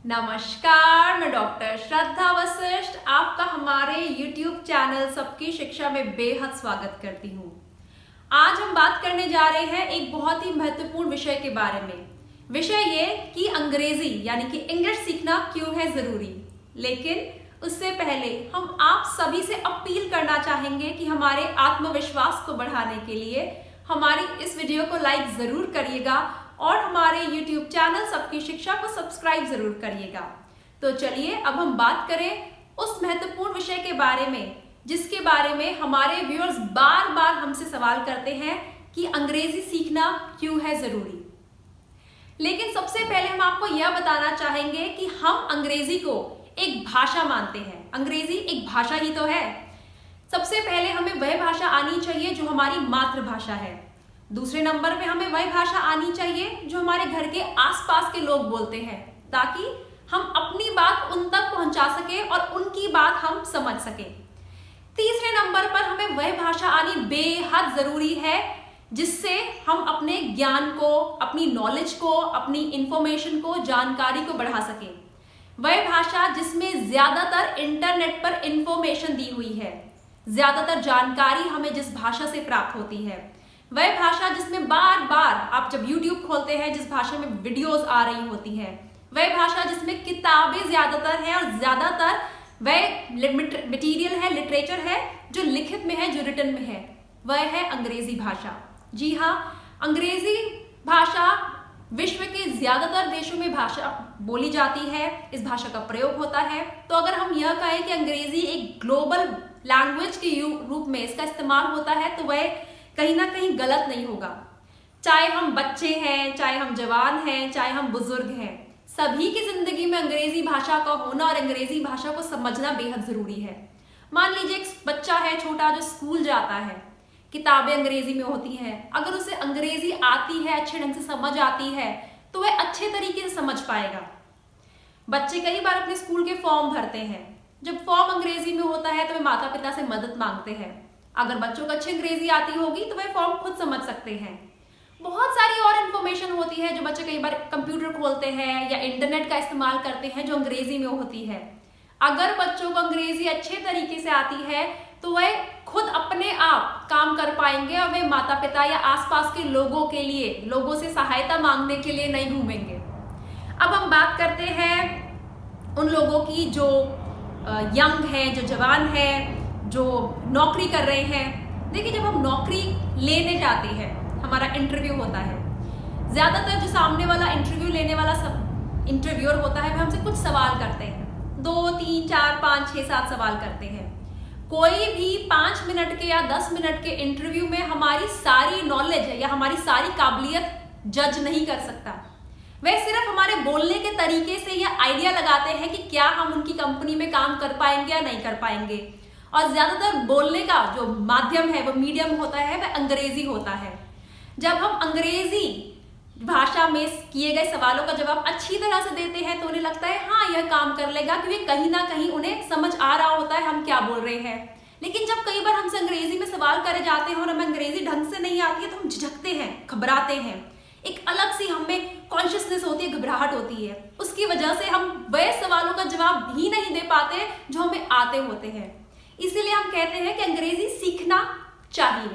नमस्कार, मैं डॉक्टर श्रद्धा वशिष्ठ आपका हमारे YouTube चैनल सबकी शिक्षा में बेहद स्वागत करती हूँ। आज हम बात करने जा रहे हैं एक बहुत ही महत्वपूर्ण विषय के बारे में। विषय ये कि अंग्रेजी यानी कि इंग्लिश सीखना क्यों है जरूरी। लेकिन उससे पहले हम आप सभी से अपील करना चाहेंगे कि हमारे आत्मविश्वास को बढ़ाने के लिए हमारी इस वीडियो को लाइक जरूर करिएगा और हमारे YouTube चैनल सबकी शिक्षा को सब्सक्राइब जरूर करिएगा। तो चलिए अब हम बात करें उस महत्वपूर्ण विषय के बारे में जिसके बारे में हमारे व्यूअर्स बार बार हमसे सवाल करते हैं कि अंग्रेजी सीखना क्यों है जरूरी। लेकिन सबसे पहले हम आपको यह बताना चाहेंगे कि हम अंग्रेजी को एक भाषा मानते हैं। अंग्रेजी एक भाषा ही तो है। सबसे पहले हमें वह भाषा आनी चाहिए जो हमारी मातृभाषा है। दूसरे नंबर पे हमें वह भाषा आनी चाहिए जो हमारे घर के आसपास के लोग बोलते हैं, ताकि हम अपनी बात उन तक पहुंचा सके और उनकी बात हम समझ सके। तीसरे नंबर पर हमें वह भाषा आनी बेहद जरूरी है जिससे हम अपने ज्ञान को, अपनी नॉलेज को, अपनी इंफॉर्मेशन को, जानकारी को बढ़ा सके। वह भाषा जिसमें ज्यादातर इंटरनेट पर इंफॉर्मेशन दी हुई है, ज्यादातर जानकारी हमें जिस भाषा से प्राप्त होती है, वह भाषा जिसमें बार बार आप जब YouTube खोलते हैं जिस भाषा में वीडियोस आ रही होती हैं, वह भाषा जिसमें किताबें ज्यादातर हैं और ज्यादातर वह मटेरियल है, लिटरेचर है जो लिखित में है, जो रिटन में है, वह है अंग्रेजी भाषा। जी हाँ, अंग्रेजी भाषा विश्व के ज्यादातर देशों में भाषा बोली जाती है, इस भाषा का प्रयोग होता है। तो अगर हम यह कहें कि अंग्रेजी एक ग्लोबल लैंग्वेज के रूप में इसका इस्तेमाल होता है तो वह कहीं ना कहीं गलत नहीं होगा। चाहे हम बच्चे हैं, चाहे हम जवान हैं, चाहे हम बुजुर्ग हैं, सभी की जिंदगी में अंग्रेजी भाषा का होना और अंग्रेजी भाषा को समझना बेहद जरूरी है। मान लीजिए एक बच्चा है छोटा जो स्कूल जाता है, किताबें अंग्रेजी में होती हैं, अगर उसे अंग्रेजी आती है, अच्छे ढंग से समझ आती है तो वह अच्छे तरीके से समझ पाएगा। बच्चे कई बार अपने स्कूल के फॉर्म भरते हैं, जब फॉर्म अंग्रेजी में होता है तो वे माता पिता से मदद मांगते हैं। अगर बच्चों को अच्छी अंग्रेजी आती होगी तो वह फॉर्म खुद समझ सकते हैं। बहुत सारी और इन्फॉर्मेशन होती है जो बच्चे कई बार कंप्यूटर खोलते हैं या इंटरनेट का इस्तेमाल करते हैं जो अंग्रेजी में होती है। अगर बच्चों को अंग्रेजी अच्छे तरीके से आती है तो वह खुद अपने आप काम कर पाएंगे और वे माता पिता या आसपास के लोगों के लिए, लोगों से सहायता मांगने के लिए नहीं घूमेंगे। अब हम बात करते हैं उन लोगों की जो यंग हैं, जो जवान हैं, जो नौकरी कर रहे हैं। देखिए, जब हम नौकरी लेने जाते हैं, हमारा इंटरव्यू होता है, ज्यादातर जो सामने वाला इंटरव्यू लेने वाला सब इंटरव्यूअर होता है वह हमसे कुछ सवाल करते हैं। 2, 3, 4, 5, 6, 7 सवाल करते हैं। कोई भी 5 मिनट के या 10 मिनट के इंटरव्यू में हमारी सारी नॉलेज या हमारी सारी काबिलियत जज नहीं कर सकता। वह सिर्फ हमारे बोलने के तरीके से यह आइडिया लगाते हैं कि क्या हम उनकी कंपनी में काम कर पाएंगे या नहीं कर पाएंगे। और ज्यादातर बोलने का जो माध्यम है, वो मीडियम होता है, वह अंग्रेजी होता है। जब हम अंग्रेजी भाषा में किए गए सवालों का जवाब अच्छी तरह से देते हैं तो उन्हें लगता है हाँ यह काम कर लेगा, क्योंकि कहीं ना कहीं उन्हें समझ आ रहा होता है हम क्या बोल रहे हैं। लेकिन जब कई बार हमसे अंग्रेजी में सवाल करे जाते हैं और हमें अंग्रेजी ढंग से नहीं आती है तो हम झिझकते हैं, घबराते हैं। एक अलग सी हमें कॉन्शियसनेस होती है, घबराहट होती है। उसकी वजह से हम वह सवालों का जवाब भी नहीं दे पाते जो हमें आते होते हैं। इसीलिए हम कहते हैं कि अंग्रेजी सीखना चाहिए।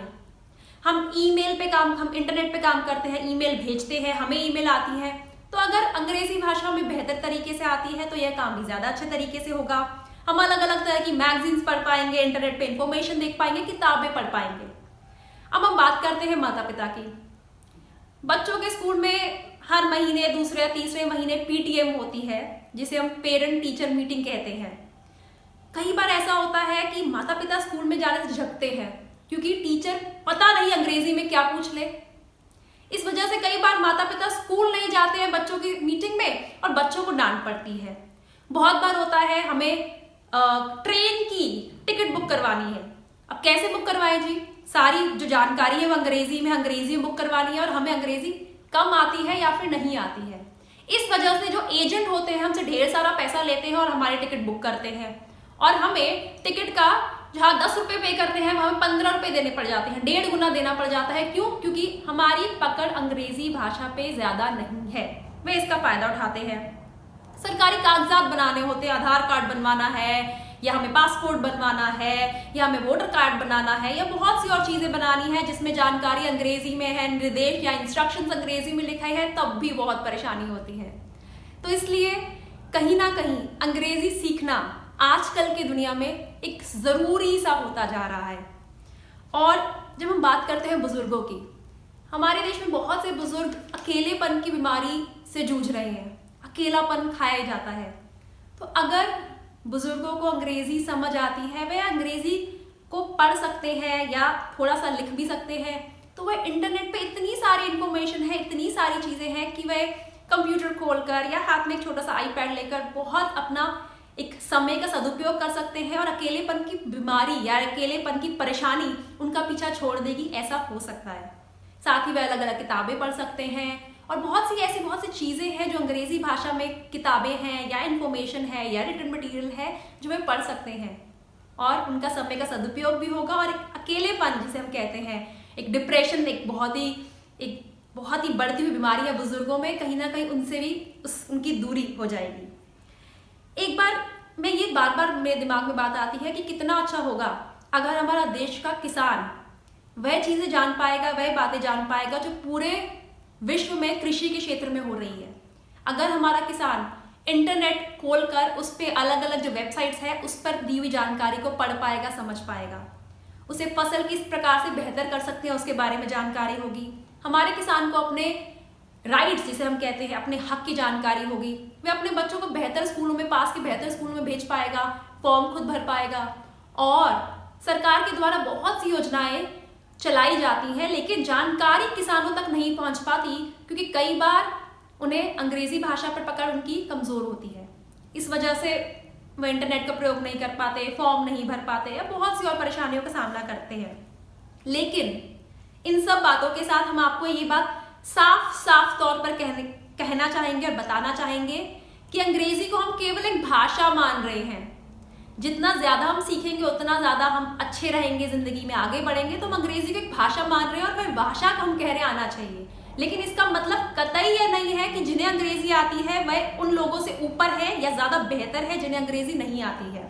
हम इंटरनेट पे काम करते हैं, ईमेल भेजते हैं, हमें ईमेल आती है, तो अगर अंग्रेजी भाषा में बेहतर तरीके से आती है तो यह काम भी ज्यादा अच्छे तरीके से होगा। हम अलग अलग तरह की मैगजीन्स पढ़ पाएंगे, इंटरनेट पे इंफॉर्मेशन देख पाएंगे, किताबें पढ़ पाएंगे। अब हम बात करते हैं माता पिता की। बच्चों के स्कूल में हर महीने, दूसरे या तीसरे महीने PTM होती है, जिसे हम पेरेंट टीचर मीटिंग कहते हैं। कई बार ऐसा होता है कि माता पिता स्कूल में जाने से झिझकते हैं क्योंकि टीचर पता नहीं अंग्रेजी में क्या पूछ ले। इस वजह से कई बार माता पिता स्कूल नहीं जाते हैं बच्चों की मीटिंग में और बच्चों को डांट पड़ती है। बहुत बार होता है हमें ट्रेन की टिकट बुक करवानी है। अब कैसे बुक करवाएं जी? सारी जो जानकारी है वो अंग्रेजी में बुक करवानी है और हमें अंग्रेजी कम आती है या फिर नहीं आती है। इस वजह से जो एजेंट होते हैं हमसे ढेर सारा पैसा लेते हैं और हमारी टिकट बुक करते हैं, और हमें टिकट का जहाँ 10 रुपए पे करते हैं वहां 15 रुपए देने पड़ जाते हैं, 1.5 गुना देना पड़ जाता है। क्यों? क्योंकि हमारी पकड़ अंग्रेजी भाषा पे ज्यादा नहीं है, वे इसका फायदा उठाते हैं। सरकारी कागजात बनाने होते हैं, आधार कार्ड बनवाना है, या हमें पासपोर्ट बनवाना है, या हमें वोटर कार्ड बनाना है, या बहुत सी और चीजें बनानी है जिसमें जानकारी अंग्रेजी में है, निर्देश या इंस्ट्रक्शंस अंग्रेजी में लिखा है, तब भी बहुत परेशानी होती है। तो इसलिए कहीं ना कहीं अंग्रेजी सीखना आजकल की दुनिया में एक जरूरी सा होता जा रहा है। और जब हम बात करते हैं बुजुर्गों की, हमारे देश में बहुत से बुजुर्ग अकेलेपन की बीमारी से जूझ रहे हैं, अकेलापन खाया जाता है। तो अगर बुजुर्गों को अंग्रेजी समझ आती है, वह अंग्रेजी को पढ़ सकते हैं या थोड़ा सा लिख भी सकते हैं, तो वह इंटरनेट पे इतनी सारी इंफॉर्मेशन है, इतनी सारी चीजें हैं कि वह कंप्यूटर खोलकर या हाथ में एक छोटा सा आईपैड लेकर बहुत अपना एक समय का सदुपयोग कर सकते हैं और अकेलेपन की बीमारी या अकेलेपन की परेशानी उनका पीछा छोड़ देगी, ऐसा हो सकता है। साथ ही वह अलग अलग किताबें पढ़ सकते हैं और बहुत सी चीज़ें हैं जो अंग्रेजी भाषा में किताबें हैं या इन्फॉर्मेशन है या रिटन मटेरियल है जो वे पढ़ सकते हैं और उनका समय का सदुपयोग भी होगा। और एक अकेलेपन जिसे हम कहते हैं, एक डिप्रेशन, एक बहुत ही बढ़ती हुई बीमारी है बुजुर्गों में, कहीं ना कहीं उनसे भी उनकी दूरी हो जाएगी। एक बार ये बार मेरे दिमाग में बात आती है कि कितना अच्छा होगा अगर हमारा देश का किसान वह चीजें जान पाएगा, वह बातें जान पाएगा जो पूरे विश्व में कृषि के क्षेत्र में हो रही है। अगर हमारा किसान इंटरनेट खोलकर उस पर अलग अलग जो वेबसाइट्स है उस पर दी हुई जानकारी को पढ़ पाएगा, समझ पाएगा, उसे फसल किस प्रकार से बेहतर कर सकते हैं उसके बारे में जानकारी होगी। हमारे किसान को अपने राइट्स जिसे हम कहते हैं, अपने हक की जानकारी होगी, वह अपने बच्चों को बेहतर स्कूलों में, पास के बेहतर स्कूलों में भेज पाएगा, फॉर्म खुद भर पाएगा। और सरकार के द्वारा बहुत सी योजनाएं चलाई जाती हैं, लेकिन जानकारी किसानों तक नहीं पहुंच पाती क्योंकि कई बार उन्हें अंग्रेजी भाषा पर पकड़ उनकी कमजोर होती है। इस वजह से वह इंटरनेट का प्रयोग नहीं कर पाते, फॉर्म नहीं भर पाते या बहुत सी और परेशानियों का सामना करते हैं। लेकिन इन सब बातों के साथ हम आपको ये बात साफ तौर पर कहना चाहेंगे और बताना चाहेंगे कि अंग्रेजी को हम केवल एक भाषा मान रहे हैं। जितना ज्यादा हम सीखेंगे उतना ज्यादा हम अच्छे रहेंगे, जिंदगी में आगे बढ़ेंगे। तो हम अंग्रेजी को एक भाषा मान रहे हैं और वह भाषा को हम कह रहे आना चाहिए, लेकिन इसका मतलब कतई यह नहीं है कि जिन्हें अंग्रेजी आती है वह उन लोगों से ऊपर है या ज्यादा बेहतर है जिन्हें अंग्रेजी नहीं आती है।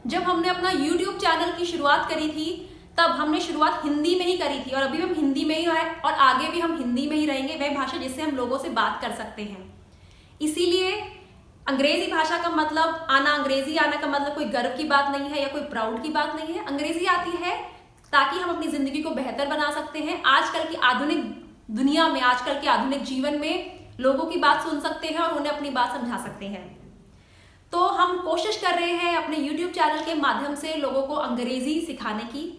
जब हमने अपना YouTube चैनल की शुरुआत करी थी तब हमने शुरुआत हिंदी में ही करी थी और अभी हम हिंदी में ही हैं और आगे भी हम हिंदी में ही रहेंगे, वह भाषा जिससे हम लोगों से बात कर सकते हैं। इसीलिए अंग्रेजी भाषा का मतलब अंग्रेजी आना का मतलब कोई गर्व की बात नहीं है या कोई प्राउड की बात नहीं है। अंग्रेजी आती है ताकि हम अपनी जिंदगी को बेहतर बना सकते हैं। आजकल की आधुनिक दुनिया में, आजकल के आधुनिक जीवन में लोगों की बात सुन सकते हैं और उन्हें अपनी बात समझा सकते हैं। तो हम कोशिश कर रहे हैं अपने YouTube चैनल के माध्यम से लोगों को अंग्रेजी सिखाने की,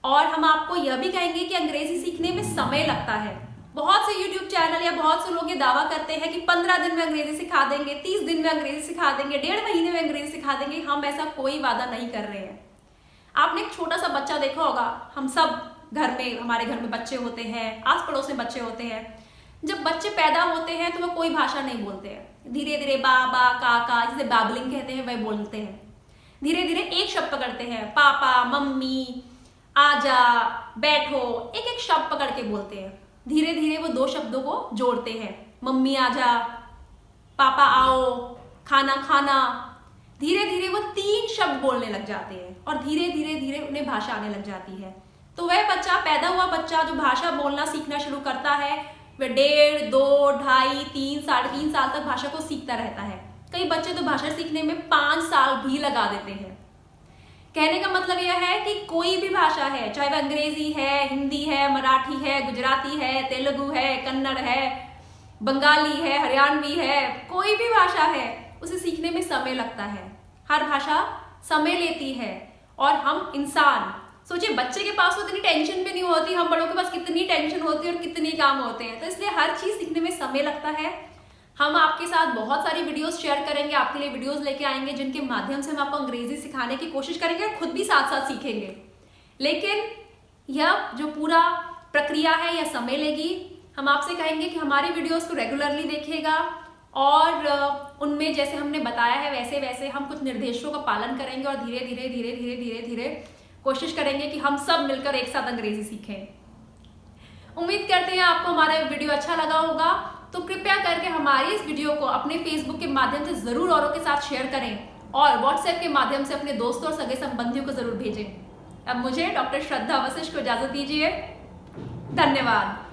और हम आपको यह भी कहेंगे कि अंग्रेजी सीखने में समय लगता है। बहुत से YouTube चैनल या बहुत से लोग ये दावा करते हैं कि 15 दिन में अंग्रेजी सिखा देंगे, 30 दिन में अंग्रेजी सिखा देंगे, 1.5 महीने में अंग्रेजी सिखा देंगे। हम ऐसा कोई वादा नहीं कर रहे हैं। आपने एक छोटा सा बच्चा देखा होगा, हम सब हमारे घर में बच्चे होते हैं, आस पड़ोस में बच्चे होते हैं। जब बच्चे पैदा होते हैं तो वह कोई भाषा नहीं बोलते हैं, धीरे धीरे बाबा काका जिसे बैबलिंग कहते हैं वह बोलते हैं। धीरे धीरे एक शब्द पकड़ते हैं, पापा मम्मी, आजा, बैठो, एक एक शब्द पकड़ के बोलते हैं। धीरे धीरे वो 2 शब्दों को जोड़ते हैं, मम्मी आजा, पापा आओ, खाना खाना। धीरे धीरे वो 3 शब्द बोलने लग जाते हैं और धीरे धीरे उन्हें भाषा आने लग जाती है। तो वह बच्चा, पैदा हुआ बच्चा जो भाषा बोलना सीखना शुरू करता है, वह 1.5, 2, 2.5, 3, 3.5 साल तक भाषा को सीखता रहता है। कई बच्चे तो भाषा सीखने में 5 साल भी लगा देते हैं। कहने का मतलब यह है कि कोई भी भाषा है, चाहे वह अंग्रेजी है, हिंदी है, मराठी है, गुजराती है, तेलुगु है, कन्नड़ है, बंगाली है, हरियाणवी है, कोई भी भाषा है, उसे सीखने में समय लगता है। हर भाषा समय लेती है। और हम इंसान, सोचिए बच्चे के पास तो इतनी टेंशन भी नहीं होती, हम बड़ों के पास कितनी टेंशन होती है और कितनी काम होते हैं। तो इसलिए हर चीज सीखने में समय लगता है। हम आपके साथ बहुत सारी वीडियोस शेयर करेंगे, आपके लिए वीडियोस लेके आएंगे जिनके माध्यम से हम आपको अंग्रेजी सिखाने की कोशिश करेंगे और खुद भी साथ साथ सीखेंगे। लेकिन यह जो पूरा प्रक्रिया है यह समय लेगी। हम आपसे कहेंगे कि हमारी वीडियोस को रेगुलरली देखिएगा और उनमें जैसे हमने बताया है वैसे वैसे हम कुछ निर्देशों का पालन करेंगे और धीरे धीरे कोशिश करेंगे कि हम सब मिलकर एक साथ अंग्रेजी सीखें। उम्मीद करते हैं आपको हमारा वीडियो अच्छा लगा होगा तो कृपया करके हमारी इस वीडियो को अपने फेसबुक के माध्यम से जरूर औरों के साथ शेयर करें और व्हाट्सएप के माध्यम से अपने दोस्तों और सगे संबंधियों को जरूर भेजें। अब मुझे डॉक्टर श्रद्धा वशिष्ठ को इजाजत दीजिए। धन्यवाद।